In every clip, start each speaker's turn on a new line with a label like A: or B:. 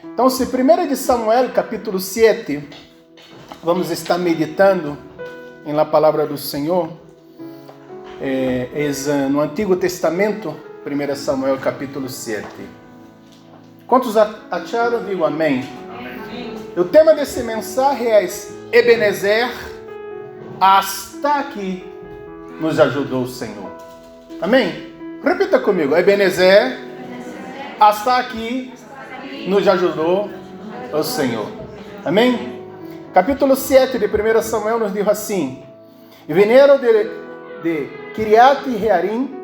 A: Então, se 1 de Samuel, capítulo 7, vamos estar meditando em la palavra do Senhor, no Antigo Testamento, 1 Samuel, capítulo 7. Quantos acharam? Digo amém. Amém. O tema desse mensagem é Ebenezer, hasta aqui nos ajudou o Senhor. Amém? Repita comigo, Ebenezer, hasta aqui nos ajudou o Senhor. Amém? Capítulo 7 de 1 Samuel nos diz assim: E vieram de Kiriat Jearim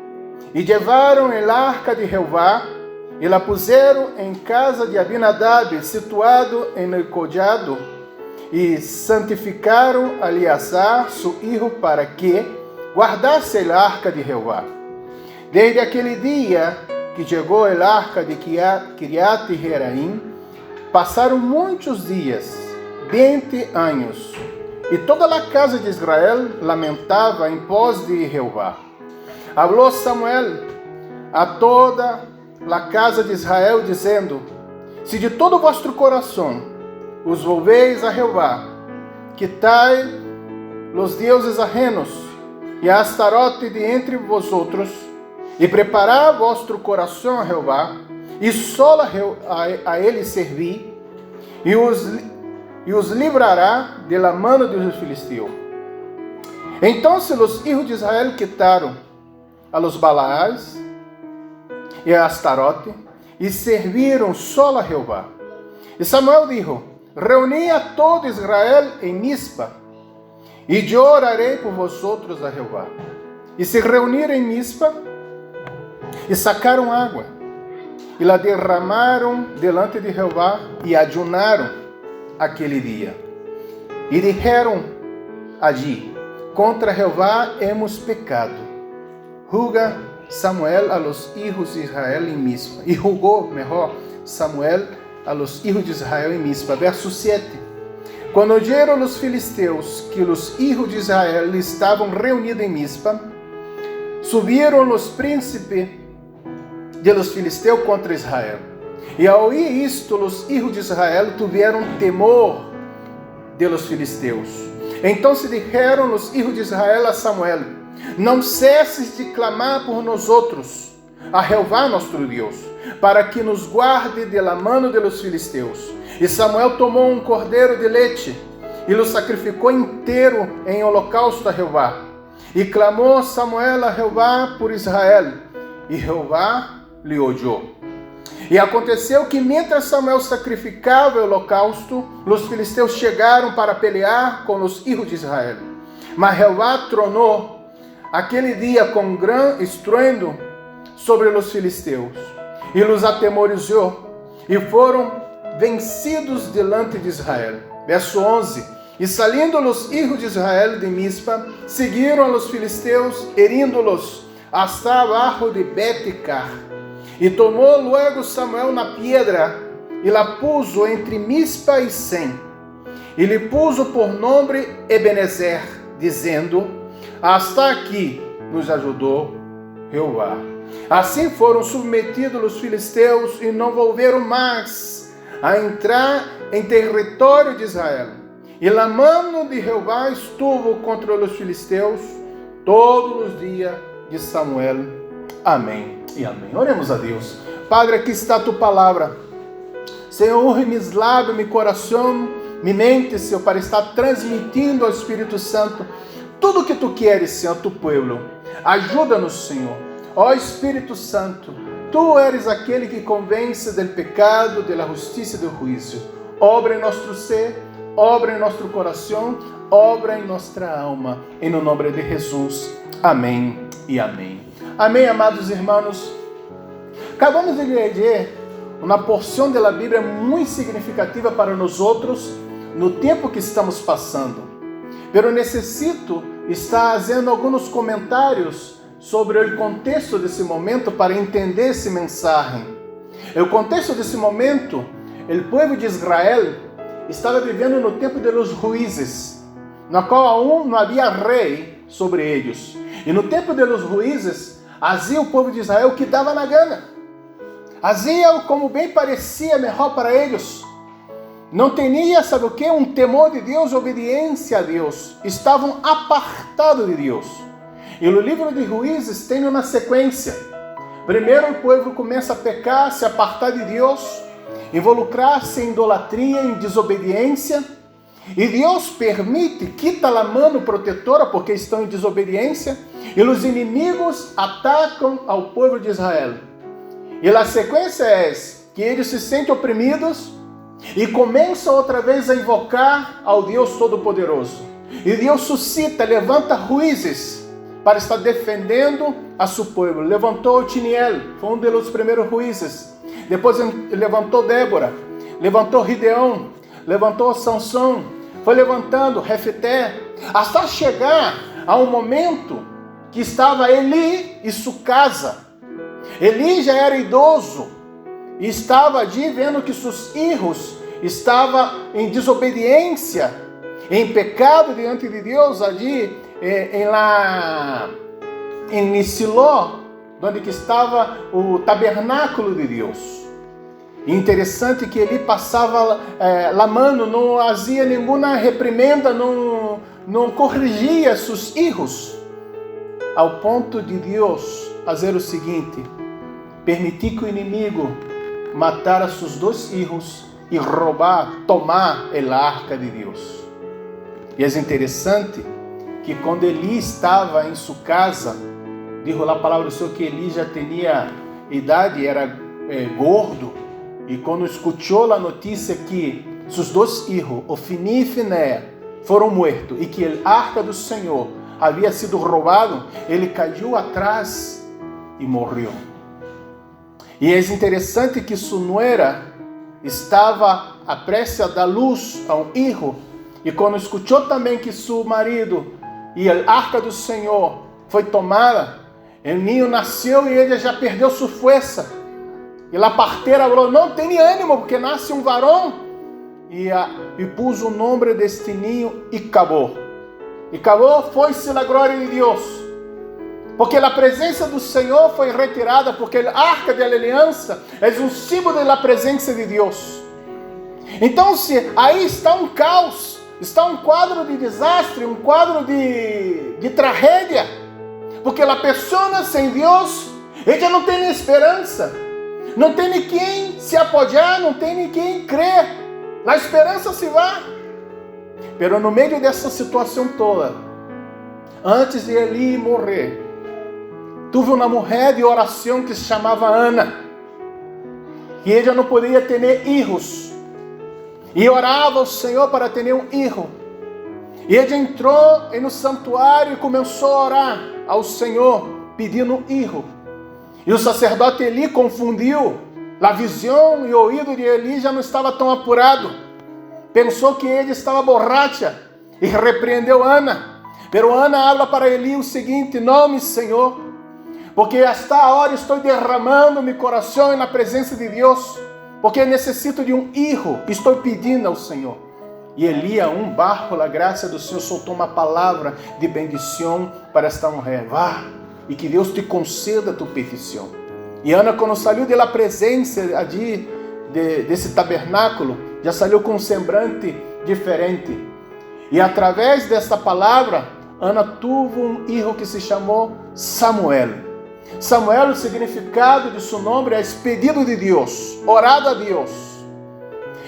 A: e levaram el arca de Jeová e la puseram em casa de Abinadab, situado em el collado, e santificaram a Eleazar, seu filho, para que guardasse el arca de Jeová. Desde aquele dia que chegou el arca de Kiriat Jearim, passaram muitos dias, 20 anos, e toda a casa de Israel lamentava em pós de Jeová. Falou Samuel a toda a casa de Israel, dizendo: Se de todo o vosso coração os volveis a Jeová, quitai os deuses ajenos e a Astarote de entre vosotros, e preparar vosso coração a Jeová, e só a ele servir, e os livrará de la mano dos filisteus. Então os filhos de Israel quitaram a los Balaás e a Astarote, e serviram só a Jeová. E Samuel dijo: Reuni a todo Israel em Mispa, e eu orarei por vosotros a Jeová. E se reuniram em Mispa, e sacaram água, e la derramaram delante de Jeová, e ayunaram aquele dia. E disseram allí: Contra Jeová hemos pecado. Ruga Samuel a los hijos de Israel em Mispa. E rugou, melhor, Samuel a los hijos de Israel em Mispa. Verso 7. Quando oyeron os filisteus que os hijos de Israel estavam reunidos em Mispa, subiram os príncipes de los filisteus contra Israel. E ao ouvir isto, os hijos de Israel tiveram temor de los filisteus. Então se disseram os hijos de Israel a Samuel: Não cesses de clamar por nós outros, a Jeová nosso Deus, para que nos guarde de la mano de los filisteus. E Samuel tomou um cordeiro de leite e o sacrificou inteiro em holocausto a Jeová. E clamou Samuel a Jeová por Israel, e Jeová lhe ouviu. E aconteceu que, mientras Samuel sacrificava o holocausto, os filisteus chegaram para pelear com os filhos de Israel. Mas Jeová tronou aquele dia com grande estruendo sobre os filisteus, e os atemorizou, e foram vencidos delante de Israel. Verso 11. E salindo os filhos de Israel de Mispa, seguiram os filisteus, herindo-los hasta abaixo de Bet-car. E tomou luego Samuel na piedra, e la puso entre Mispa e Sem, e lhe puso por nome Ebenezer, dizendo: Hasta aqui nos ajudou Jeová. Assim foram submetidos os filisteus, e não volveram mais a entrar em território de Israel. E a mão de Jeová estuvo contra os filisteus todos os dias de Samuel. Amém e amém. Oremos a Deus. Padre, aqui está a tua palavra. Senhor, honre mis lábios, meu coração, minha mente, Senhor, para estar transmitindo ao Espírito Santo tudo o que tu queres, Senhor, a tu povo. Ajuda-nos, Senhor. Ó Espírito Santo, tu eres aquele que convence do pecado, da justiça e do juízo. Obra em nosso ser, obra em nosso coração, obra em nossa alma. Em nome de Jesus. Amém e amém. Amém, amados irmãos. Acabamos de ler uma porção da Bíblia muito significativa para nós outros no tempo que estamos passando. Pero necessito estar fazendo alguns comentários sobre o contexto desse momento para entender essa mensagem. O contexto desse momento, o povo de Israel estava vivendo no tempo dos juízes, no qual aún não havia rei sobre eles. E no tempo dos juízes, havia o povo de Israel que dava na gana. Faziam como bem parecia melhor para eles. Não tinha, sabe o que? Um temor de Deus, obediência a Deus. Estavam apartados de Deus. E no livro de Juízes tem uma sequência. Primeiro o povo começa a pecar, se apartar de Deus, involucrar-se em idolatria, em desobediência. E Deus permite, quita a mão protetora, porque estão em desobediência, e os inimigos atacam ao povo de Israel. E a sequência é que eles se sentem oprimidos e começam outra vez a invocar ao Deus Todo-Poderoso. E Deus suscita, levanta juízes para estar defendendo a seu povo. Levantou Otiniel, foi um dos primeiros juízes. Depois levantou Débora, levantou Gideão, levantou Sansão, foi levantando Jefté, até chegar a um momento que estava Eli e sua casa. Eli já era idoso e estava ali vendo que seus filhos estavam em desobediência, em pecado diante de Deus, ali em Siló, onde que estava o tabernáculo de Deus. E interessante que Eli passava lamando, não fazia nenhuma reprimenda, não corrigia seus filhos, ao ponto de Deus fazer o seguinte: permitir que o inimigo matara seus 2 filhos e roubar, tomar a arca de Deus. E é interessante que quando Eli estava em sua casa, diz a palavra do Senhor que Eli já tinha idade, era gordo, e quando escutou a notícia que seus 2 filhos, Ofni e Finé, foram mortos e que a arca do Senhor havia sido roubado, ele caiu atrás e morreu. E é interessante que sua nuera estava a prestes a dar luz a um filho, e quando escutou também que seu marido e a arca do Senhor foi tomada, o ninho nasceu e ele já perdeu sua força. E a parteira falou: não tem ânimo, porque nasce um varão. E pôs o nome deste ninho Icabod. Icabod foi-se a glória de Deus, porque a presença do Senhor foi retirada, porque a arca da aliança é um símbolo da presença de Deus. Então, se aí está um caos, está um quadro de desastre, um quadro de tragédia, porque a pessoa sem Deus, ela não tem esperança, não tem nem quem se apoiar, não tem nem quem crer, a esperança se vai. Pero no meio dessa situação toda, antes de Eli morrer, tive uma mulher de oração que se chamava Ana, e ela não podia ter filhos, e orava ao Senhor para ter um filho. E ela entrou no santuário e começou a orar ao Senhor, pedindo um filho. E o sacerdote Eli confundiu a visão, e o ouvido de Eli já não estava tão apurado. Pensou que ele estava borracha e repreendeu Ana. Pero Ana habla para Eli o seguinte: não, meu Senhor, porque esta hora estou derramando meu coração na presença de Deus, porque necessito de um filho, estou pedindo ao Senhor. E Eli, bajo a graça do Senhor, soltou uma palavra de bendição para esta mulher: vá, e que Deus te conceda tu petição. E Ana, quando saiu da presença ali desse tabernáculo, já saiu com um semblante diferente. E através desta palavra, Ana teve um filho que se chamou Samuel. Samuel, o significado de seu nome é expedido de Deus, orado a Deus.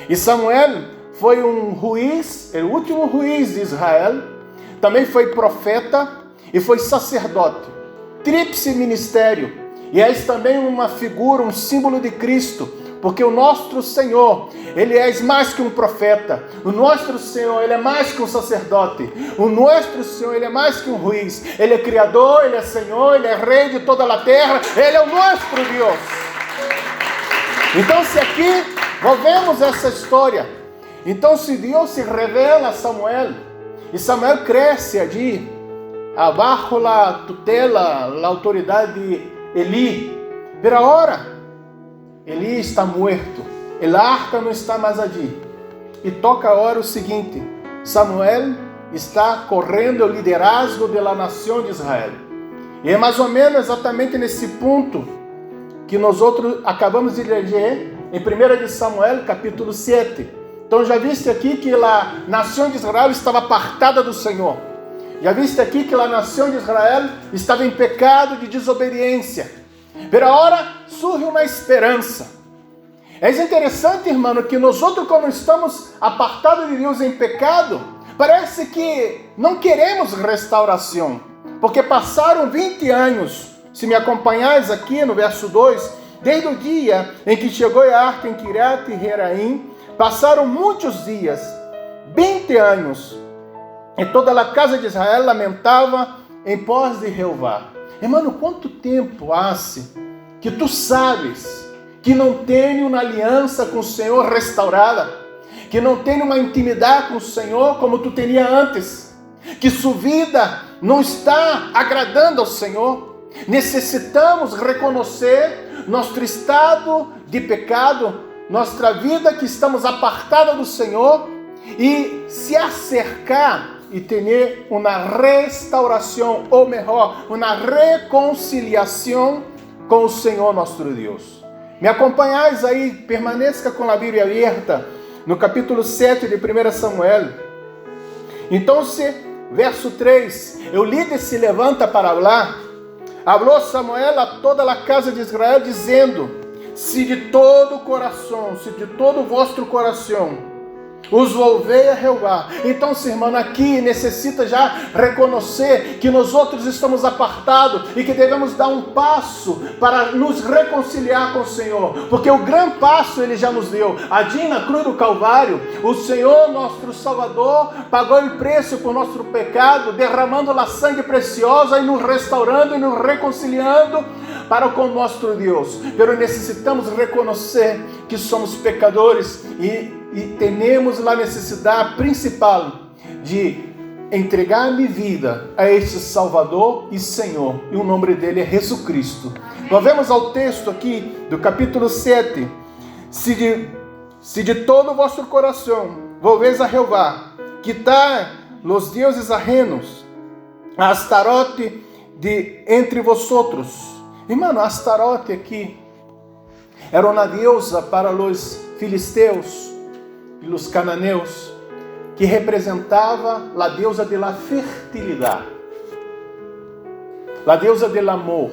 A: E Samuel foi um juiz, o último juiz de Israel, também foi profeta e foi sacerdote. Tríplice ministério. E é também uma figura, um símbolo de Cristo, porque o nosso Senhor, Ele é mais que um profeta. O nosso Senhor, Ele é mais que um sacerdote. O nosso Senhor, Ele é mais que um juiz. Ele é Criador, Ele é Senhor, Ele é Rei de toda a terra. Ele é o nosso Deus. Então, se aqui vemos essa história, então se Deus se revela a Samuel, e Samuel cresce ali, abaixo a tutela, a autoridade de Eli, pero agora Eli está morto, a arca não está mais ali, e toca agora o seguinte: Samuel está correndo o liderazgo da nação de Israel, e é mais ou menos exatamente nesse ponto que nós outros acabamos de ler em 1 de Samuel, capítulo 7. Então já viste aqui que a nação de Israel estava apartada do Senhor. Já viste aqui que a nação de Israel estava em pecado de desobediência. Pero agora surge uma esperança. É interessante, irmão, que nós outros, quando estamos apartados de Deus em pecado, parece que não queremos restauração, porque passaram 20 anos. Se me acompanhais aqui no verso 2, desde o dia em que chegou a arca em Kiriat Jearim, passaram muitos dias, 20 anos, e toda a casa de Israel lamentava em pós de Jeová. Irmão, quanto tempo há que tu sabes que não tem uma aliança com o Senhor restaurada, que não tem uma intimidade com o Senhor como tu tinha antes, que sua vida não está agradando ao Senhor? Necessitamos reconhecer nosso estado de pecado, nossa vida que estamos apartados do Senhor, e se acercar e ter uma restauração, ou melhor, uma reconciliação com o Senhor nosso Deus. Me acompanhais aí, permaneça com a Bíblia aberta, no capítulo 7 de 1 Samuel. Então, verso 3, o líder se levanta para falar. Falou Samuel a toda a casa de Israel, dizendo: se de todo o coração, se de todo o vosso coração os volvei a Jeová. Então, irmão, aqui necessita já reconhecer que nós outros estamos apartados e que devemos dar um passo para nos reconciliar com o Senhor, porque o grande passo Ele já nos deu. Ali na cruz do Calvário, o Senhor, nosso Salvador, pagou o preço por nosso pecado, derramando a sangue preciosa e nos restaurando e nos reconciliando para com nosso Deus. Mas necessitamos reconhecer que somos pecadores e temos a necessidade principal de entregar minha vida a este Salvador e Senhor, e o nome dele é Jesus Cristo. Nós vemos ao texto aqui do capítulo 7, se de todo o vosso coração volveis a Jeová, quitai os deuses ajenos, a Astarote de entre vosotros. Irmão, Astarote aqui era uma deusa para os filisteus e os cananeus, que representava a deusa da fertilidade, a deusa do amor.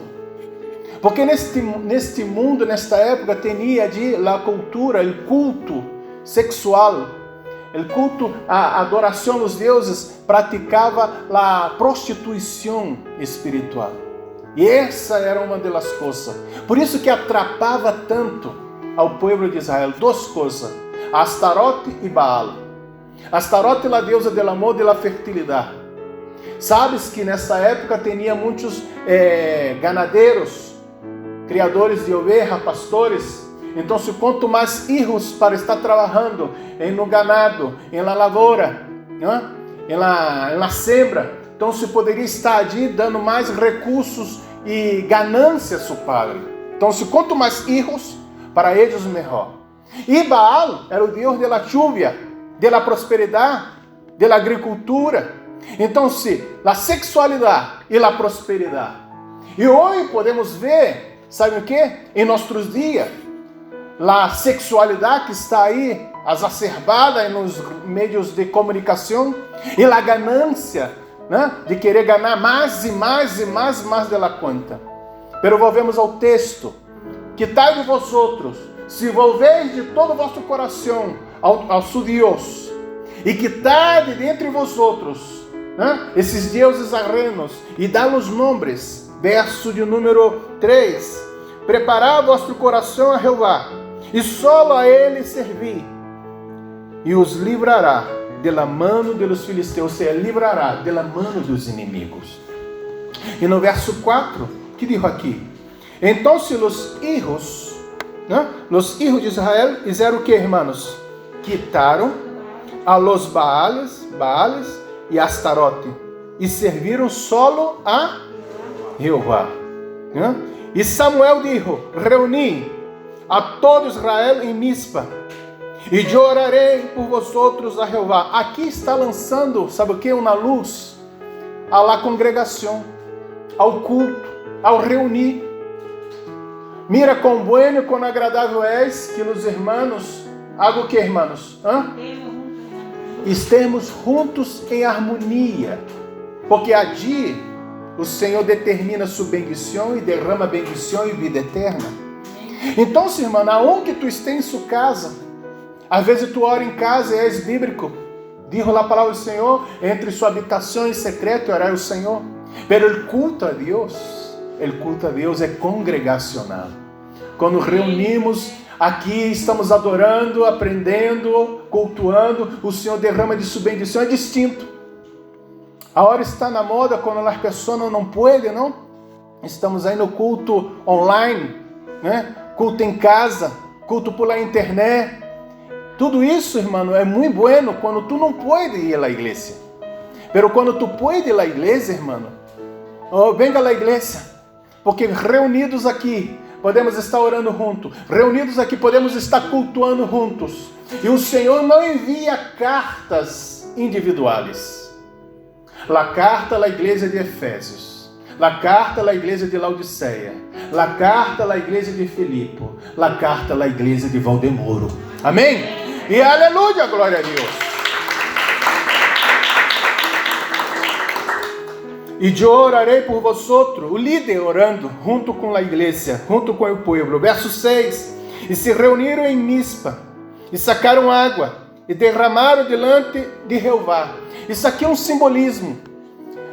A: Porque neste mundo, nesta época, tinha a cultura, o culto sexual, o culto, a adoração aos deuses, praticava a prostituição espiritual. E essa era uma das coisas. Por isso que atrapava tanto ao povo de Israel. Duas coisas: Astarote e Baal. Astarote é a deusa do amor e da fertilidade. Sabes que nessa época tinha muitos ganadeiros, criadores de ovelhas, pastores. Então, quanto mais filhos para estar trabalhando no ganado, na lavoura, na sembra, então se poderia estar ali dando mais recursos e ganâncias ao padre. Então, quanto mais filhos, para eles melhor. E Baal era o deus da chuva, da prosperidade, da agricultura. Então, a sexualidade e a prosperidade. E hoje podemos ver, sabe o que? Em nossos dias, a sexualidade que está aí, exacerbada nos meios de comunicação, e a ganância, né, de querer ganhar mais e mais e mais da conta. Pero volvemos ao texto: quitai de vosotros, se volveis de todo o vosso coração ao seu Deus, e quitai de entre vosotros, né, esses deuses ajenos, e dá-los nomes. Verso de número 3: preparai vosso coração a Jeová, e solo a ele servi, e os livrará de la mano de los filisteus, ou seja, livrará de la mano dos inimigos. E no verso 4, que diz aqui? Então, os hijos de Israel fizeram o que, irmãos? Quitaram a los Baales e Astarote, e serviram solo a Jeová. E Samuel disse: reuni a todo Israel em Mispa, e eu orarei por vosotros a Jeová. Aqui está lançando, sabe o que? Uma luz à congregação, ao culto, ao reunir. Mira quão bueno e quão agradável és que os irmãos, haga o que, irmãos? Estemos juntos em harmonia, porque allí o Senhor determina sua bendição e derrama bendição e vida eterna. Então, irmão, aonde tu esteja em sua casa, às vezes tu ora em casa e és bíblico, dijo a palavra do Senhor, entre sua habitação e secreto orar o Senhor, pero o culto a Deus é congregacional. Quando reunimos aqui, estamos adorando, aprendendo, cultuando, o Senhor derrama de sua bendição, é distinto. A hora está na moda quando as pessoas não podem, não? Estamos aí no culto online, né? Culto em casa, culto por la internet. Tudo isso, irmão, é muito bueno quando tu não pode ir à igreja. Pero quando tu pode ir à igreja, irmão, venga à igreja, porque reunidos aqui, podemos estar orando juntos. Reunidos aqui, podemos estar cultuando juntos. E o Senhor não envia cartas individuais. La carta à igreja de Efésios, la carta à igreja de Laodiceia, la carta à igreja de Filipe, la carta à igreja de Valdemoro. Amém? E aleluia, glória a Deus. E eu orarei por vosotros, o líder orando, junto com a igreja, junto com o povo. Verso 6. E se reuniram em Mispa, e sacaram água, e derramaram delante de Jeová. Isso aqui é um simbolismo,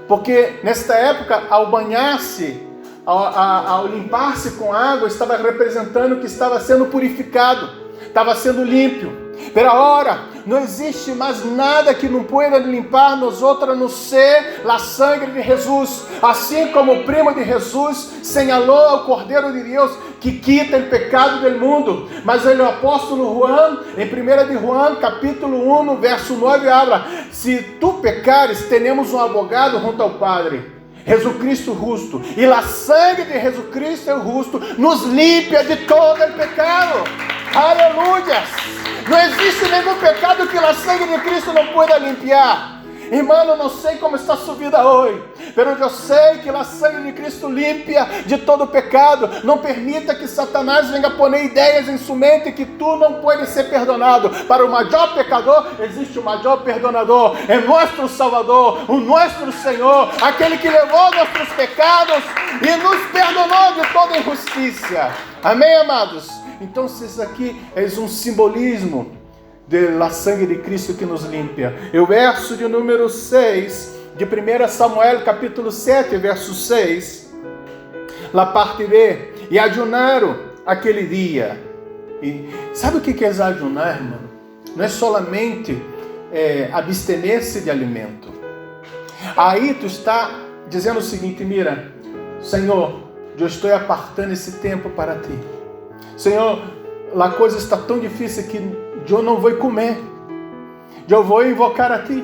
A: porque nesta época, ao banhar-se, ao limpar-se com água, estava representando que estava sendo purificado, estava sendo limpo. Pero agora, não existe mais nada que não pueda limpar nós outros, a não ser a sangue de Jesus. Assim como o primo de Jesus señalou ao Cordeiro de Deus que quita o pecado do mundo. Mas o apóstolo Juan, em 1 de Juan, capítulo 1, verso 9, habla: se tu pecares, temos um advogado junto ao Padre, Jesus Cristo justo. E a sangue de Jesus Cristo é justo, nos limpia de todo o pecado. Aleluia! Não existe nenhum pecado que a sangue de Cristo não pueda limpiar. Irmão, eu não sei como está sua vida hoje, mas eu sei que a sangue de Cristo limpia de todo pecado. Não permita que Satanás venha pôr ideias em sua mente que tu não pode ser perdonado. Para o maior pecador, existe o maior perdonador. É nosso Salvador, o nosso Senhor, aquele que levou nossos pecados e nos perdonou de toda injustiça. Amém, amados? Então, isso aqui é um simbolismo da sangue de Cristo que nos limpia. E o verso de número 6, de 1 Samuel, capítulo 7, verso 6, na parte B, e ayunaram aquele dia. E sabe o que é ayunar, irmão? Não é solamente abster-se de alimento. Aí tu está dizendo o seguinte: mira, Senhor, eu estou apartando esse tempo para ti. Senhor, a coisa está tão difícil que eu não vou comer. Eu vou invocar a ti.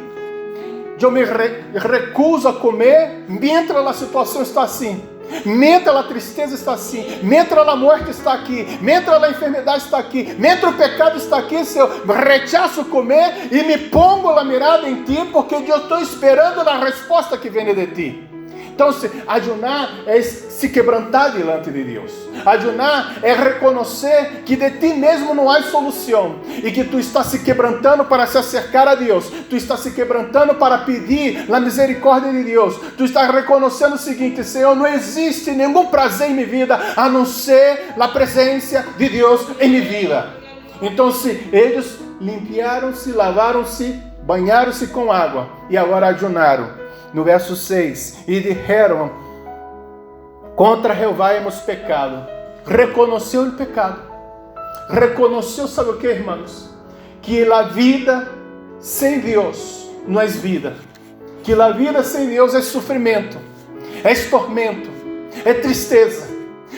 A: Eu me recuso a comer mientras a situação está assim. Mientras a tristeza está assim. Mientras a morte está aqui. Mientras a enfermidade está aqui. Mientras o pecado está aqui. Se eu rechaço comer e me pongo a mirada em ti, porque eu estou esperando a resposta que vem de ti. Então, ayunar é se quebrantar diante de Deus. Ayunar é reconhecer que de ti mesmo não há solução e que tu estás se quebrantando para se acercar a Deus. Tu estás se quebrantando para pedir a misericórdia de Deus. Tu estás reconhecendo o seguinte: Senhor, não existe nenhum prazer em minha vida a não ser a presença de Deus em minha vida. Então, eles limpiaram-se, lavaram-se, banharam-se com água e agora ayunaram. No verso 6, e disseram: contra Jeová hemos pecado. Reconheceu o pecado. Reconheceu, sabe o que, irmãos? Que a vida sem Deus não é vida. Que a vida sem Deus é sofrimento, é tormento, é tristeza.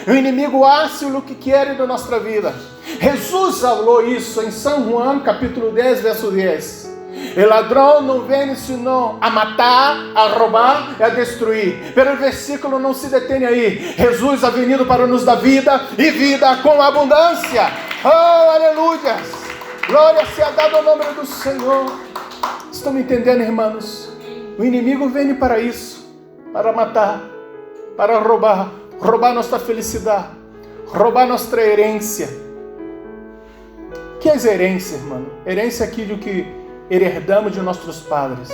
A: O inimigo hace o que quer na nossa vida. Jesus falou isso em São João, capítulo 10, verso 10. O ladrão não vem senão a matar, a roubar e a destruir. Pero o versículo não se detém aí. Jesus ha venido para nos dar vida e vida com abundância. Oh, aleluia! Glória seja dada ao nome do Senhor. Estão me entendendo, irmãos? O inimigo vem para isso, para matar, para roubar nossa felicidade, roubar nossa herência. O que é herência, irmão? Herência é aquilo que herdamos de nossos padres.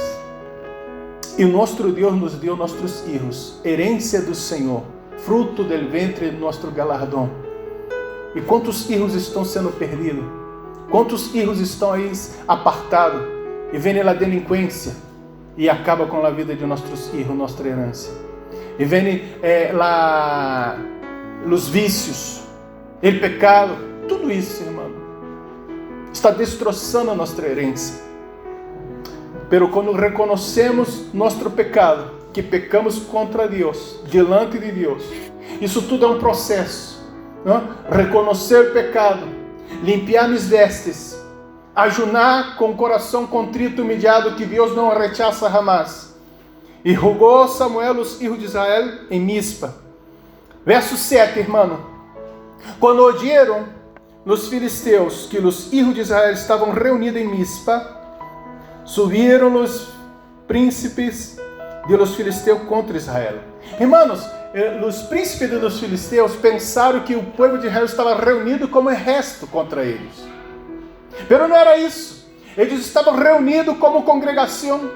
A: E nosso Deus nos deu nossos filhos, herência do Senhor, fruto do ventre de nosso galardão. E quantos filhos estão sendo perdidos? Quantos filhos estão aí apartados e vem a delinquência e acaba com a vida de nossos filhos, nossa herança? E vem os vícios, o pecado, tudo isso, irmão, está destroçando a nossa herência. Pero quando reconhecemos nosso pecado, que pecamos contra Deus, diante de Deus, isso tudo é um processo, não? Reconhecer o pecado, limpiar minhas vestes, ajunar com o coração contrito e humilhado, que Deus não rechaça jamais. E rogou Samuel os filhos de Israel em Mispa. Verso 7, irmão. Quando ouviram os filisteus que os filhos de Israel estavam reunidos em Mispa, subiram os príncipes de los filisteus contra Israel. Irmãos, os príncipes dos filisteus pensaram que o povo de Israel estava reunido como exército contra eles. Mas não era isso. Eles estavam reunidos como congregação,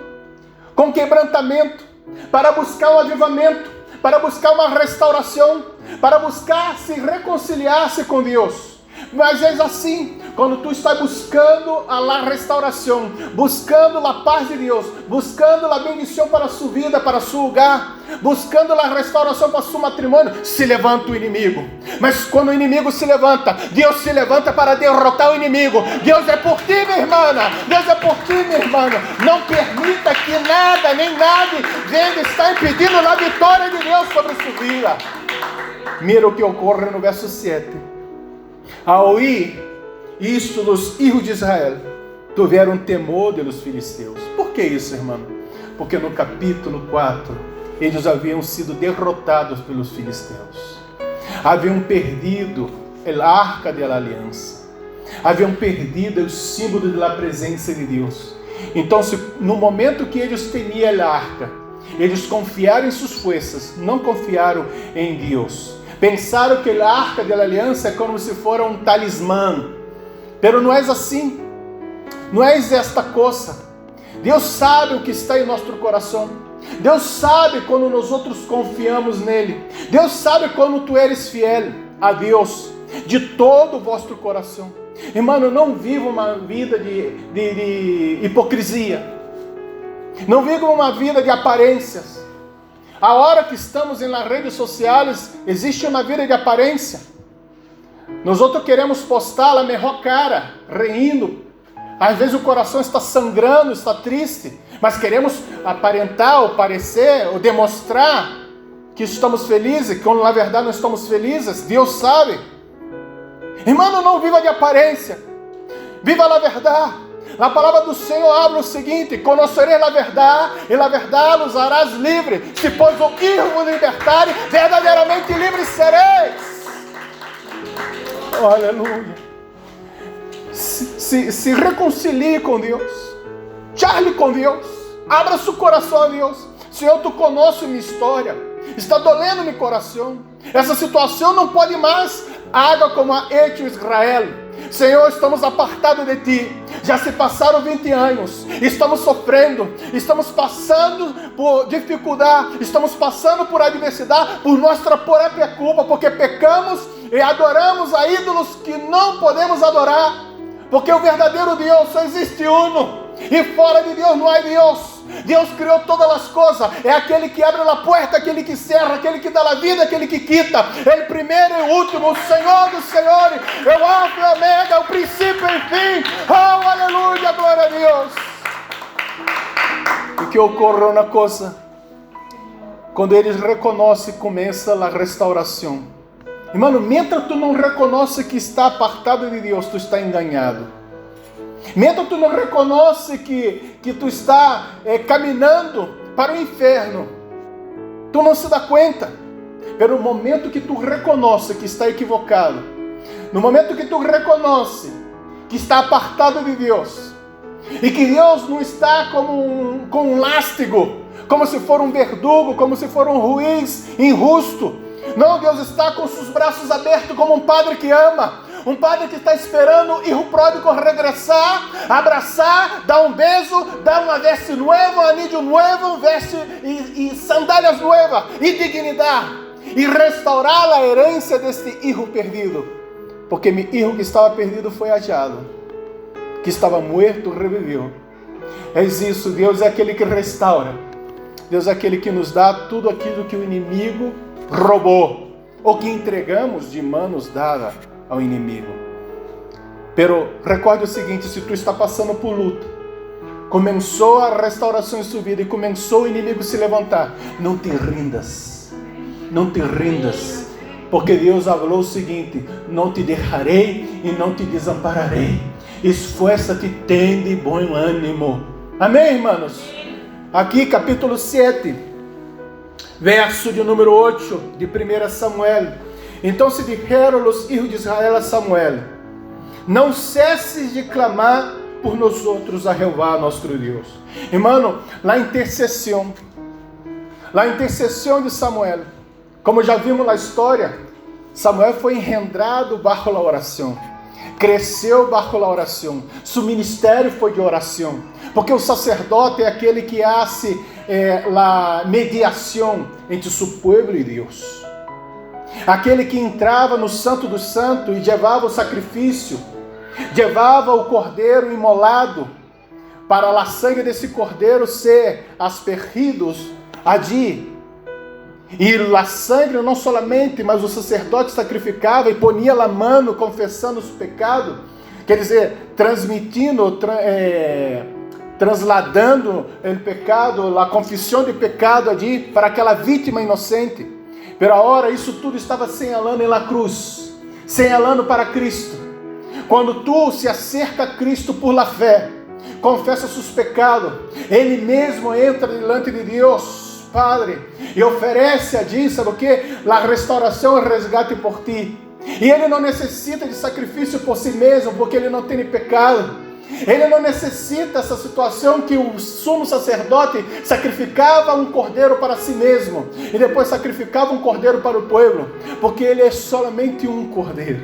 A: com quebrantamento, para buscar um avivamento, para buscar uma restauração, para buscar se reconciliar-se com Deus. Mas é assim, quando tu está buscando a restauração, buscando a paz de Deus, buscando a bendição para a sua vida, para o seu lugar, buscando a restauração para o seu matrimônio, se levanta o inimigo. Mas quando o inimigo se levanta, Deus se levanta para derrotar o inimigo. Deus é por ti, minha irmã. Deus é por ti, minha irmã. Não permita que nada, nem nada venha estar impedindo a vitória de Deus sobre a sua vida. Mira o que ocorre no verso 7. Ao ouvir isto, os filhos de Israel tiveram temor dos filisteus. Por que isso, irmão? Porque no capítulo 4, eles haviam sido derrotados pelos filisteus. Haviam perdido a arca da aliança. Haviam perdido o símbolo da presença de Deus. Então, no momento que eles tinham a arca, eles confiaram em suas forças, não confiaram em Deus. Pensaram que a arca da aliança é como se fosse um talismã. Pero não é assim. Não é esta coisa. Deus sabe o que está em nosso coração. Deus sabe quando nós outros confiamos nele. Deus sabe quando tu eres fiel a Deus de todo o vosso coração. Irmão, não viva uma vida de hipocrisia. Não viva uma vida de aparências. A hora que estamos nas redes sociais, existe uma vida de aparência. Nós outros queremos postar a melhor cara, rindo. Às vezes o coração está sangrando, está triste. Mas queremos aparentar, ou parecer, ou demonstrar que estamos felizes, quando na verdade não estamos felizes. Deus sabe. Irmão, não viva de aparência. Viva a verdade. A palavra do Senhor abre o seguinte: conhecereis a verdade, e a verdade os harás livres. Se pois o Filho vos libertarem, verdadeiramente livres sereis. Oh, aleluia. Se reconcilie com Deus. Charle com Deus. Abra seu coração a Deus. Senhor, tu conheces minha história. Está dolendo meu coração. Essa situação não pode mais. Água como a hecho Israel. Senhor, estamos apartados de Ti. Já se passaram 20 anos. Estamos sofrendo. Estamos passando por dificuldade. Estamos passando por adversidade. Por nossa própria culpa. Porque pecamos e adoramos a ídolos que não podemos adorar. Porque o verdadeiro Deus só existe uno. E fora de Deus não há Deus. Deus criou todas as coisas. É aquele que abre a porta, aquele que cerra, aquele que dá a vida, aquele que quita. Ele primeiro e último, o Senhor dos senhores, é o alfa e o ômega, o princípio e fim. Oh, aleluia, glória a Deus. E que ocorre uma coisa: quando eles reconhecem, começa a restauração. Irmão, mientras tu não reconhece que está apartado de Deus, tu está enganado. Mientras tu não reconhece que tu está caminhando para o inferno, tu não se dá conta. Pero no momento que tu reconhece que está equivocado, no momento que tu reconhece que está apartado de Deus, e que Deus não está com um lástigo, como se for um verdugo, como se for um juiz injusto, Não, Deus está com seus braços abertos como um padre que ama. Um padre que está esperando o hijo pródigo regressar, abraçar, dar um beijo, dar uma veste nova, um anillo novo, veste e sandálias novas, e dignidade, e restaurar a herência deste hijo perdido. Porque meu hijo que estava perdido foi achado, que estava morto reviveu. É isso, Deus é aquele que restaura. Deus é aquele que nos dá tudo aquilo que o inimigo roubou, ou que entregamos de manos dadas ao inimigo. Pero recorde o seguinte: se tu está passando por luta, começou a restauração em sua vida e começou o inimigo a se levantar, não te rindas, não te rindas, porque Deus falou o seguinte: não te deixarei e não te desampararei, esforça-te, tem de bom ânimo. Amém, irmãos? Aqui capítulo 7, verso de número 8 de 1 Samuel. Então se dijeron os filhos de Israel a Samuel: não cesses de clamar por nós outros a Jeová nosso Deus. Irmão, a intercessão de Samuel, como já vimos na história, Samuel foi engendrado bajo a oração, cresceu bajo a oração, seu ministério foi de oração, porque o sacerdote é aquele que hace a mediação entre seu povo e Deus. Aquele que entrava no Santo dos Santos e levava o sacrifício, levava o cordeiro imolado, para a sangue desse cordeiro ser aspergidos ali. E a sangue não somente, mas o sacerdote sacrificava e ponia a mão confessando os pecados, quer dizer, transmitindo, trasladando o pecado, a confissão de pecado ali para aquela vítima inocente. Pero agora isso tudo estava señalando na cruz, señalando para Cristo. Quando tu se acerca a Cristo por la fé, confessa seus pecados, Ele mesmo entra diante de Deus, Padre, e oferece a Deus, sabe o que? A restauração e resgate por ti. E Ele não necessita de sacrifício por si mesmo, porque Ele não tem pecado. Ele não necessita essa situação que o sumo sacerdote sacrificava um cordeiro para si mesmo e depois sacrificava um cordeiro para o povo, porque ele é somente um cordeiro.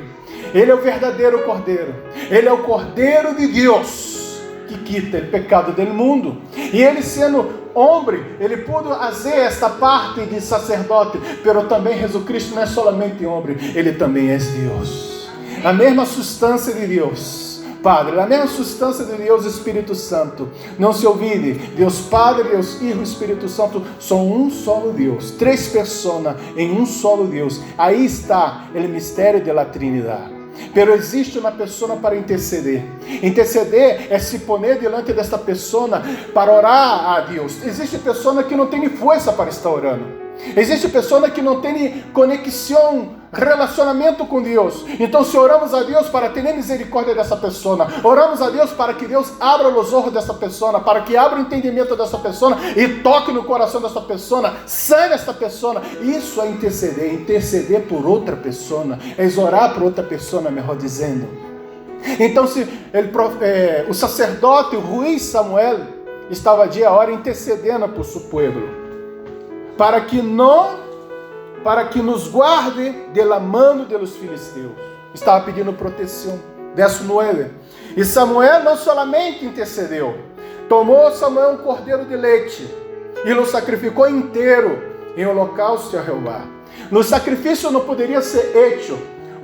A: Ele é o verdadeiro cordeiro. Ele é o cordeiro de Deus que quita o pecado do mundo. E ele, sendo homem, ele pôde fazer esta parte de sacerdote, pero também Jesus Cristo não é somente homem, ele também é Deus. A mesma substância de Deus Padre, a mesma substância de Deus Espírito Santo. Não se olvide, Deus Padre, Deus Filho e Espírito Santo são um solo Deus, 3 pessoas em um solo Deus. Aí está o mistério da Trinidade. Pero existe uma pessoa para interceder. Interceder é se poner diante desta pessoa para orar a Deus. Existe pessoa que não tem força para estar orando. Existe pessoa que não tem conexão, relacionamento com Deus. Então se oramos a Deus para ter misericórdia dessa pessoa, oramos a Deus para que Deus abra os olhos dessa pessoa, para que abra o entendimento dessa pessoa e toque no coração dessa pessoa, sane essa pessoa. Isso é interceder por outra pessoa, é orar por outra pessoa, melhor dizendo. Então se o sacerdote, o juiz Samuel, estava dia a hora intercedendo por seu povo, para que nos guarde de la mano de los filisteus. Estava pedindo proteção. Verso 9. E Samuel não somente intercedeu, tomou Samuel um cordeiro de leite e o sacrificou inteiro em holocausto a Jeová. No sacrifício não poderia ser hecho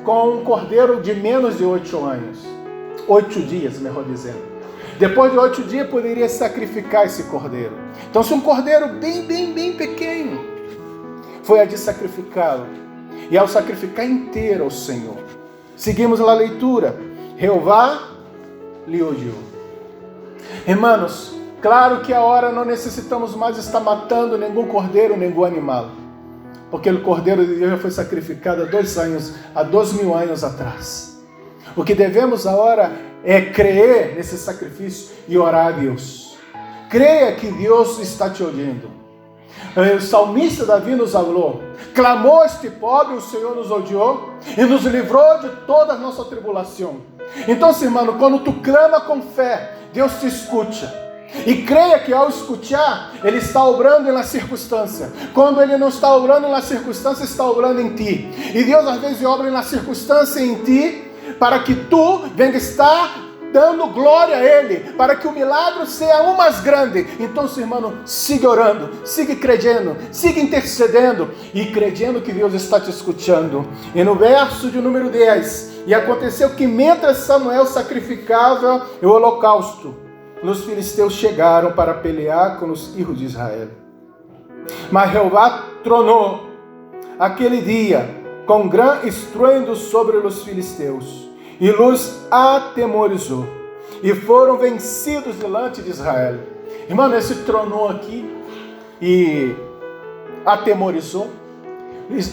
A: com um cordeiro de menos de 8 anos. 8 dias, melhor dizendo. Depois de 8 dias poderia sacrificar esse cordeiro. Então se um cordeiro bem pequeno foi a de sacrificá-lo, e ao sacrificar inteiro ao Senhor, seguimos a leitura, Jeová lhe odiou. Irmãos, claro que agora não necessitamos mais estar matando nenhum cordeiro, nenhum animal, porque o cordeiro de Deus já foi sacrificado há 2000 anos atrás. O que devemos agora é crer nesse sacrifício e orar a Deus. Creia que Deus está te ouvindo. O salmista Davi nos falou: clamou este pobre, o Senhor nos odiou e nos livrou de toda a nossa tribulação. Então, irmão, quando tu clama com fé, Deus te escuta. E creia que ao escutar, Ele está obrando na circunstância. Quando Ele não está obrando na circunstância, está obrando em ti. E Deus às vezes obra na circunstância em ti, para que tu venha estar dando glória a Ele, para que o milagre seja um mais grande. Então, irmão, siga orando, siga crendo, siga intercedendo e crendo que Deus está te escutando. E no verso de número 10, e aconteceu que mientras Samuel sacrificava o holocausto, os filisteus chegaram para pelear com os filhos de Israel. Mas Jeová tronou aquele dia com grande estruendo sobre os filisteus e os atemorizou, e foram vencidos diante de Israel. Irmão, esse tronou aqui e atemorizou.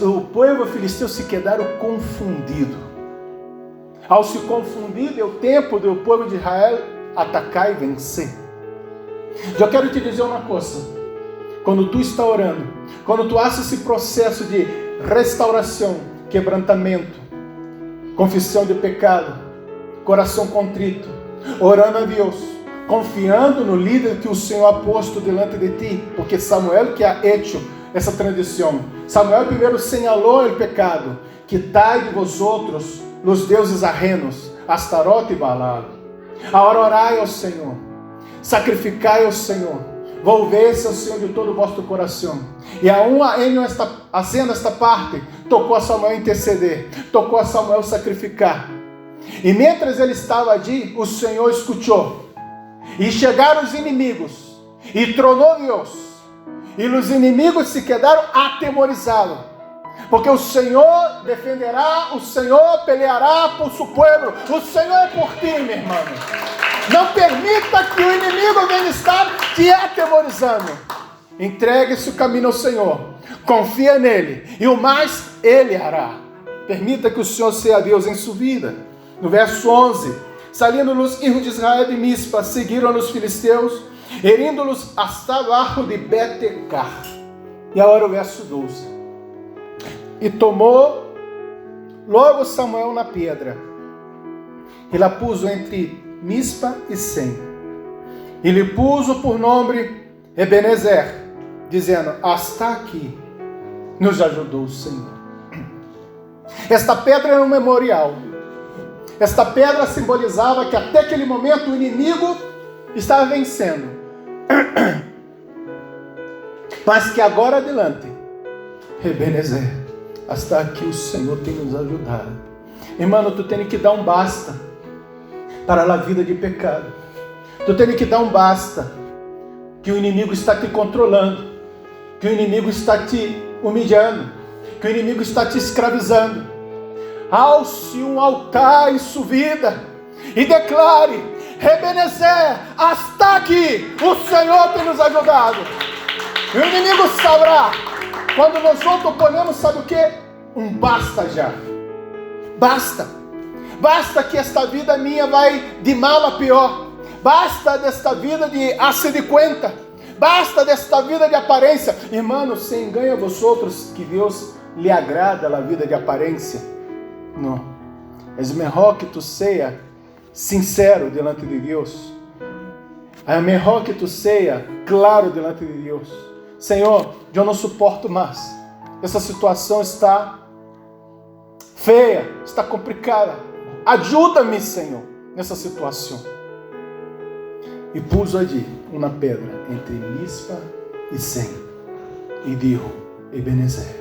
A: O povo filisteu se quedaram confundidos. Ao se confundir, deu tempo do povo de Israel atacar e vencer. Eu quero te dizer uma coisa. Quando tu está orando, quando tu haces esse processo de restauração, quebrantamento, confissão de pecado, coração contrito, orando a Deus, confiando no líder que o Senhor ha posto delante de ti, porque Samuel que ha hecho essa transição. Samuel primeiro señalou o pecado, quitai de vosotros os deuses ajenos, Astarote e Baal. Agora orai ao Senhor, sacrificai ao Senhor, volvei-se ao Senhor de todo o vosso coração. E fazendo esta parte, tocou a Samuel interceder, tocou a Samuel sacrificar. E mientras ele estava ali, o Senhor escutou. E chegaram os inimigos, e tronou Deus. E os inimigos se quedaram atemorizados. Porque o Senhor defenderá, o Senhor peleará por seu povo. O Senhor é por ti, meu irmão. Não permita que o inimigo venha estar te atemorizando. Entregue esse caminho ao Senhor. Confia nele. E o mais ele hará. Permita que o Senhor seja Deus em sua vida. No verso 11. Saindo os filhos de Israel de Mispa, seguiram os filisteus, herindo-los hasta abaixo de Betecar. E agora o verso 12. E tomou logo Samuel na pedra, e la puso entre Mispa e Sem, e lhe puso por nome Ebenezer, dizendo: hasta aqui nos ajudou o Senhor. Esta pedra era um memorial. Esta pedra simbolizava que até aquele momento o inimigo estava vencendo, mas que agora adiante, Ebenezer, hasta aqui o Senhor tem nos ajudado. Irmão, tu tem que dar um basta para a vida de pecado. Tu tem que dar um basta, que o inimigo está te controlando, que o inimigo está te humilhando, que o inimigo está te escravizando. Alce um altar em sua vida e declare: Ebenezer, hasta aqui o Senhor tem nos ajudado. E o inimigo saberá. Quando nós outros ponemos, sabe o que? Um basta já. Basta. Basta que esta vida minha vai de mal a pior. Basta desta vida de hace de cuenta. Basta desta vida de aparência. Irmão, se engana vosotros que Deus lhe agrada a vida de aparência. Não. É melhor que tu seja sincero diante de Deus. É melhor que tu seja claro diante de Deus. Senhor, eu não suporto mais. Essa situação está feia, está complicada. Ajuda-me, Senhor, nessa situação. E pus ali uma pedra entre Mispa e Sem. E disse: Ebenezer.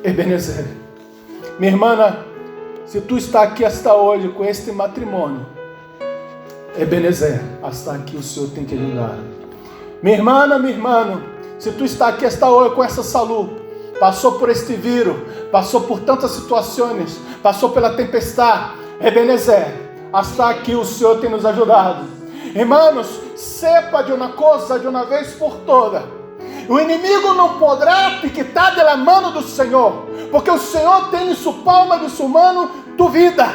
A: Ebenezer. Minha irmã, se tu está aqui esta hoje com este matrimônio, Ebenezer, hasta aqui o Senhor tem que ajudar. Minha irmã, se tu está aqui esta hora com essa saúde, passou por este vírus, passou por tantas situações, passou pela tempestade, Ebenezer, hasta aqui o Senhor tem nos ajudado. Irmãos, sepa de uma coisa de uma vez por toda: o inimigo não poderá te quitar da mão do Senhor, porque o Senhor tem em sua palma de sua mão tu vida.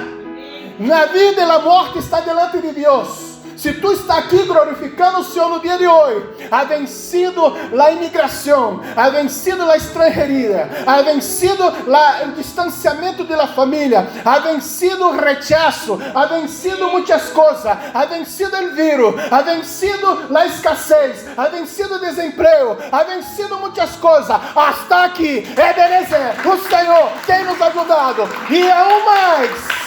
A: Na vida e na morte está delante de Deus. se tu está aqui glorificando o Senhor no dia de hoje, ha vencido a imigração, ha vencido a estrangeria, ha vencido o distanciamento da família, ha vencido o rechaço, ha vencido muitas coisas, ha vencido o vírus, ha vencido a escassez, ha vencido o desemprego, ha vencido muitas coisas, hasta aqui, Ebenezer, o Senhor tem nos ajudado, e aún mais.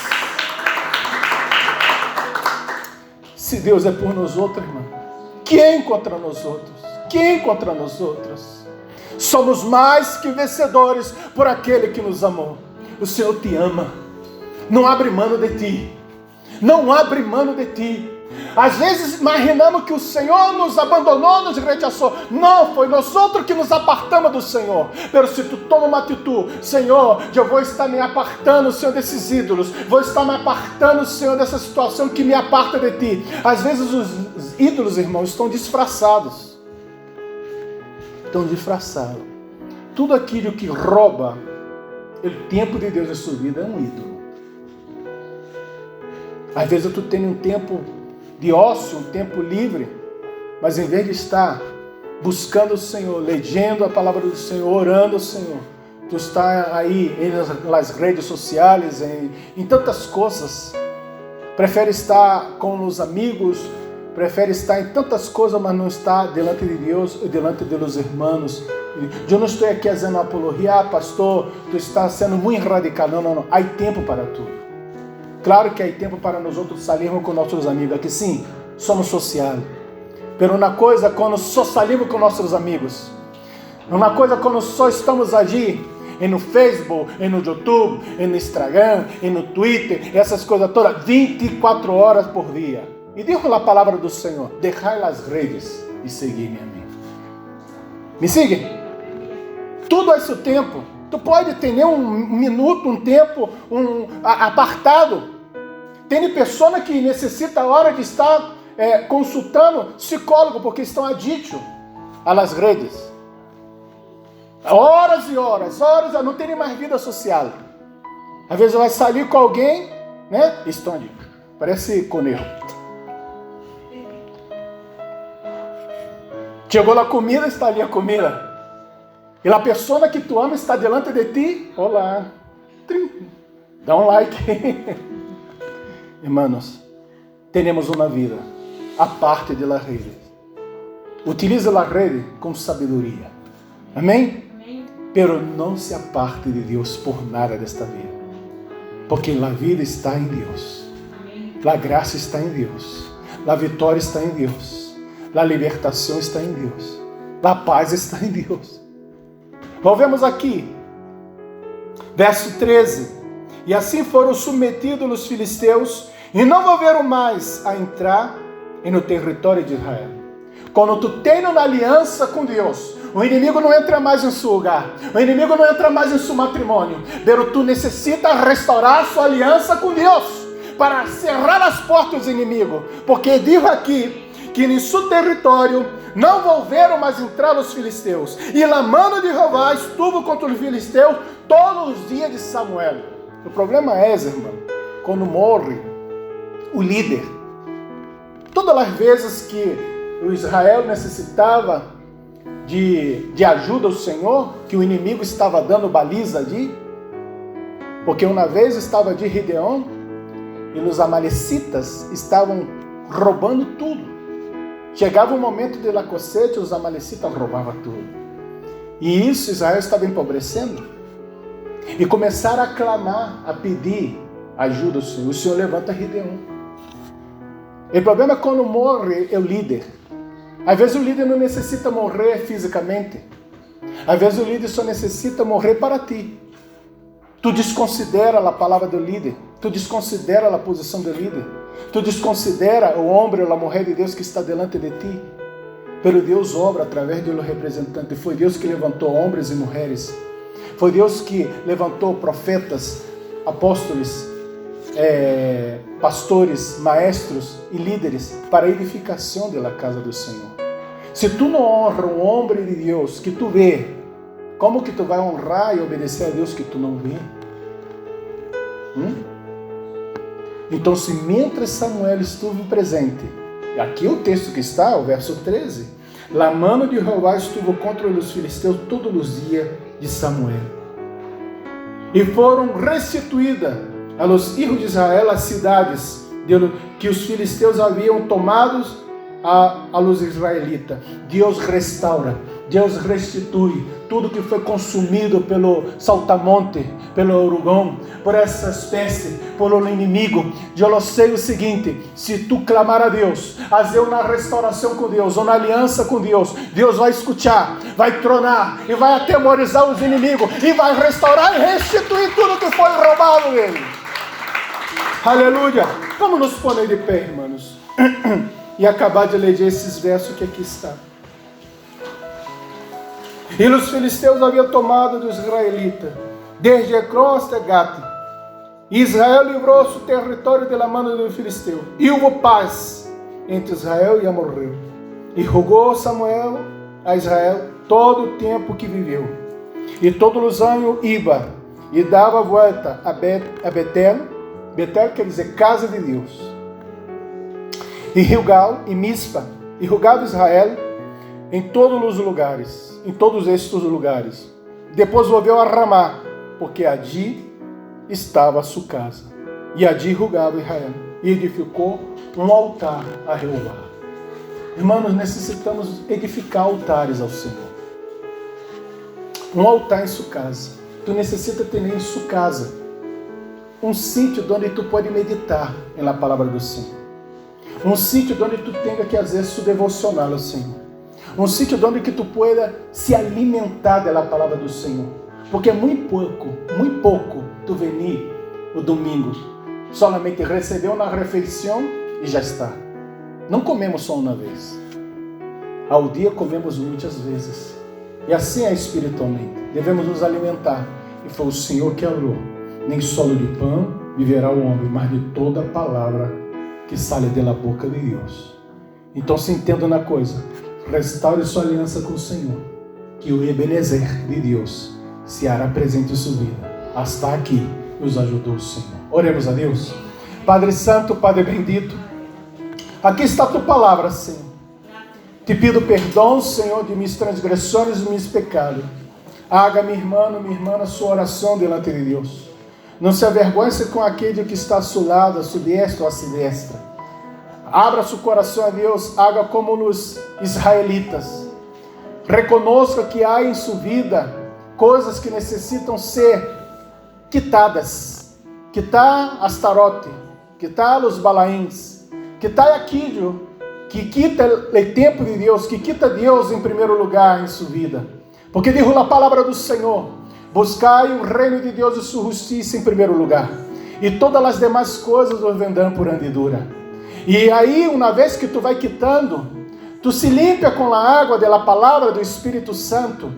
A: Se Deus é por nós outros, irmão, quem contra nós outros? Quem contra nós outros? Somos mais que vencedores por aquele que nos amou. O Senhor te ama. Não abre mão de ti. Não abre mão de ti. Às vezes imaginamos que o Senhor nos abandonou, nos rechaçou. Não, foi nós outros que nos apartamos do Senhor. Mas se tu toma uma atitude, Senhor, eu vou estar me apartando, Senhor, desses ídolos. Vou estar me apartando, Senhor, dessa situação que me aparta de ti. Às vezes os ídolos, irmãos, estão disfarçados. Estão disfarçados. Tudo aquilo que rouba o tempo de Deus na sua vida é um ídolo. Às vezes tu tem um tempo de ócio, um tempo livre, mas em vez de estar buscando o Senhor, lendo a palavra do Senhor, orando ao Senhor, tu está aí nas redes sociais, em tantas coisas, prefere estar com os amigos, prefere estar em tantas coisas, mas não está diante de Deus e diante dos irmãos. Eu não estou aqui fazendo apologia, pastor, tu está sendo muito radical. Não, há tempo para tudo. Claro que há tempo para nós outros sairmos com nossos amigos, aqui sim, somos sociais. Mas uma coisa quando só saímos com nossos amigos, uma coisa quando só estamos ali, no Facebook, no YouTube, no Instagram, no Twitter, essas coisas todas, 24 horas por dia. E digo a palavra do Senhor, deixai as redes e seguir-me a mim. Me siga? Tudo esse tempo, tu pode ter um minuto, um tempo, apartado. Tem pessoas que necessitam a hora de estar consultando psicólogo, porque estão aditos às redes. Horas e horas, não tem mais vida social. Às vezes vai sair com alguém, né? Estão ali, parece conejo. Chegou a comida, está ali a comida. E a pessoa que tu ama está diante de ti. Olá. Dá um like. Irmãos, temos uma vida a parte da rede. Utilize a rede com sabedoria. Amém? Amém? Pero não se aparte de Deus por nada desta vida. Porque a vida está em Deus. Amém. A graça está em Deus. A vitória está em Deus. A libertação está em Deus. A paz está em Deus. Volvemos aqui. Verso 13. E assim foram submetidos os filisteus e não volveram mais a entrar no território de Israel. Quando tu tens uma aliança com Deus, o inimigo não entra mais em seu lugar, o inimigo não entra mais em seu matrimônio, mas tu necessitas restaurar sua aliança com Deus para cerrar as portas do inimigo, porque diz aqui que em seu território não volveram mais entrar os filisteus, e a mão de Jeová estuvo contra os filisteus todos os dias de Samuel. O problema é, irmão, quando morre o líder. Todas as vezes que o Israel necessitava de ajuda ao Senhor, que o inimigo estava dando baliza ali, porque uma vez estava de Gideon e os amalecitas estavam roubando tudo. Chegava o momento de la cosecha, os amalecitas roubavam tudo. E isso Israel estava empobrecendo. E começaram a clamar, a pedir ajuda ao Senhor. O Senhor levanta Gideon. O problema é quando morre o líder. Às vezes o líder não necessita morrer fisicamente. Às vezes o líder só necessita morrer para ti. Tu desconsidera a palavra do líder. Tu desconsidera a posição do líder. Tu desconsidera o homem ou a mulher de Deus que está delante de ti. Pero Deus obra através do representante. Foi Deus que levantou homens e mulheres. Foi Deus que levantou profetas, apóstolos, pastores, maestros e líderes para a edificação da casa do Senhor. Se tu não honra um homem de Deus que tu vê, como que tu vai honrar e obedecer a Deus que tu não vê? Então, se mientras Samuel esteve presente, E aqui o texto que está, o verso 13. La mano de Jehová estuvo contra os filisteus todos os dias de Samuel. E foram restituídas a los hijos de Israel as cidades que os filisteus haviam tomado a los israelitas. Deus restaura, Deus restitui tudo que foi consumido pelo saltamonte, pelo urugão, por essa espécie, pelo inimigo. Eu sei o seguinte: se tu clamar a Deus, fazer uma restauração com Deus, uma aliança com Deus, Deus vai escutar, vai tronar e vai atemorizar os inimigos e vai restaurar e restituir tudo que foi roubado dele. Aleluia! Vamos nos pôr de pé, irmãos, e acabar de ler esses versos que aqui estão. E os filisteus haviam tomado dos israelitas, desde Ecrón até Gate. Israel livrou seu território da mão do filisteu. E houve paz entre Israel e Amorreu. E rogou Samuel a Israel todo o tempo que viveu. E todos os anos ia e dava volta a Betel. Betel quer dizer casa de Deus. E Gilgal e Mispa. E rogava Israel em todos os lugares, em todos estes lugares. Depois volveu a Ramá, porque ali estava a sua casa. E ali rogava Israel, e edificou um altar a Jeová. Irmãos, necessitamos edificar altares ao Senhor. Um altar em sua casa. Tu necessita ter em sua casa um sítio onde tu pode meditar na palavra do Senhor. Um sítio onde tu tenha que fazer seu devocional ao Senhor. Um sítio onde que tu pueda se alimentar da palavra do Senhor. Porque muito pouco tu venir o domingo, solamente receber uma refeição e já está. Não comemos só uma vez. Ao dia comemos muitas vezes. E assim é espiritualmente. Devemos nos alimentar. E foi o Senhor que falou: nem só de pão viverá o homem, mas de toda a palavra que sai da boca de Deus. Então se entenda uma coisa: restaure sua aliança com o Senhor, que o Ebenezer de Deus se hará presente em sua vida. Hasta aqui nos ajudou o Senhor. Oremos a Deus. Padre Santo, Padre bendito, aqui está a tua palavra, Senhor. Te pido perdão, Senhor, de minhas transgressões e meus pecados. Haga, minha irmã, a sua oração delante de Deus. Não se avergonhe com aquele que está a seu lado, a sua destra ou a sinistra. Abra seu coração a Deus, haga como os israelitas. Reconozca que há em sua vida coisas que necessitam ser quitadas. Quitar Astarote, quitar os Balaíns, quitar aquilo que quita o tempo de Deus, que quita Deus em primeiro lugar em sua vida. Porque diz a palavra do Senhor: buscai o reino de Deus e sua justiça em primeiro lugar, e todas as demais coisas vos vendrão por añadidura. E aí, uma vez que tu vai quitando, tu se limpa com a água da palavra do Espírito Santo,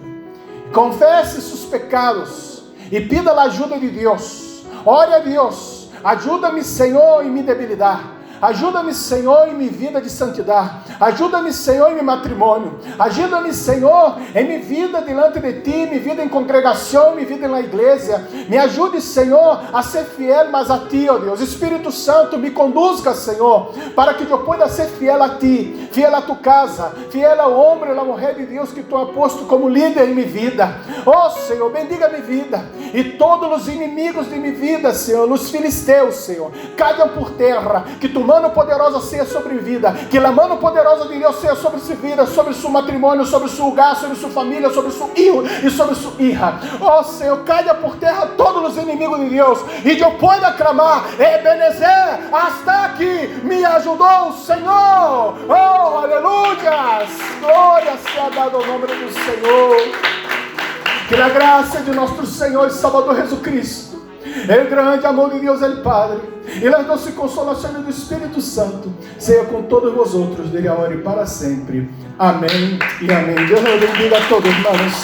A: confesse seus pecados e pida a ajuda de Deus. Ore a Deus: ajuda-me, Senhor, em minha debilidade. Ajuda-me, Senhor, em minha vida de santidade. Ajuda-me, Senhor, em meu matrimônio. Ajuda-me, Senhor, em minha vida diante de Ti, minha vida em congregação, minha vida na igreja. Me ajude, Senhor, a ser fiel mais a Ti, ó Deus. Espírito Santo, me conduzca, Senhor, para que eu possa ser fiel a Ti, fiel a Tu casa, fiel ao homem e à mulher de Deus que Tu has posto como líder em minha vida. Ó Senhor, bendiga minha vida e todos os inimigos de minha vida, Senhor, os filisteus, Senhor, caiam por terra, que Tu mano poderosa seja sobre vida, que a mano poderosa de Deus seja sobre sua vida, sobre seu matrimônio, sobre seu lugar, sobre sua família, sobre seu filho e sobre sua hija. Oh Senhor, caia por terra todos os inimigos de Deus, e eu possa clamar: Ebenezer, hasta aqui me ajudou o Senhor. Oh, aleluia! Glória seja dada ao nome do Senhor. Que a graça de nosso Senhor e Salvador Jesus Cristo, o grande amor de Deus, o Padre, e a doce consolação do Espírito Santo seja com todos vós outros, desde agora e para sempre. Amém e amém. Deus bendiga a todos, irmãos.